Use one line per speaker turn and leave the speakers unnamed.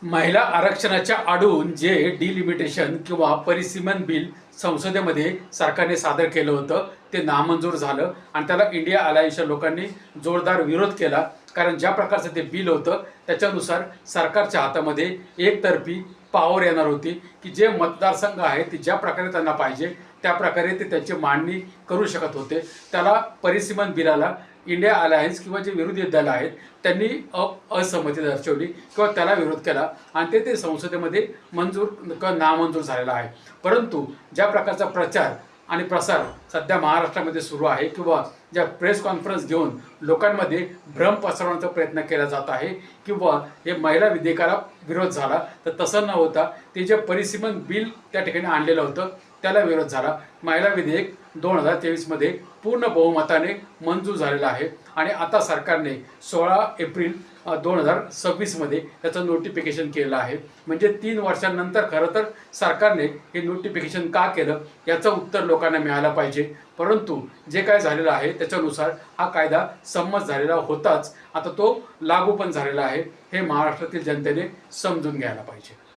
महिला आरक्षणाच्या आडून जे डिलिमिटेशन किंवा परिसीमन बिल संसदेमध्ये सरकारने सादर केलं होतं ते नामंजूर झालं आणि त्याला इंडिया अलायन्सच्या लोकांनी जोरदार विरोध केला. कारण ज्या प्रकारचं ते बिल होतं त्याच्यानुसार सरकारच्या हातामध्ये एकतर्फी पॉवर येणार होती की जे मतदारसंघ आहेत ते ज्या प्रकारे त्यांना पाहिजे त्या प्रकारे ते त्यांची मांडणी करू शकत होते. त्याला परिसीमन बिलाला इंडिया अलायन्स किंवा जे विरोधी दल आहेत त्यांनी असहमती दर्शवली किंवा त्याला विरोध केला आणि ते संसदेमध्ये नामंजूर झालेला आहे. परंतु ज्या प्रकारचा प्रचार आणि प्रसार सध्या महाराष्ट्रामध्ये सुरू आहे किंवा ज्या प्रेस कॉन्फरन्स घेऊन लोकांमध्ये भ्रम पसरवण्याचा प्रयत्न केला जात आहे किंवा हे महिला विधेयकाला विरोध झाला, तर तसं न होता ते जे परिसीमन बिल त्या ठिकाणी आणलेलं होतं त्याला विरोध झाला. महिला विधेयक 2023मध्ये पूर्ण बहुमताने मंजूर झालेलं आहे आणि आता सरकारने 16 एप्रिल 2026मध्ये त्याचं नोटिफिकेशन केलं आहे. म्हणजे 3 वर्षांनंतर खरं तर सरकारने हे नोटिफिकेशन का केलं याचं उत्तर लोकांना मिळालं पाहिजे. परंतु जे काय झालेलं आहे त्याच्यानुसार हा कायदा संमत झालेला होताच, आता तो लागू पण झालेला आहे. हे महाराष्ट्रातील जनतेने समजून घ्यायला पाहिजे.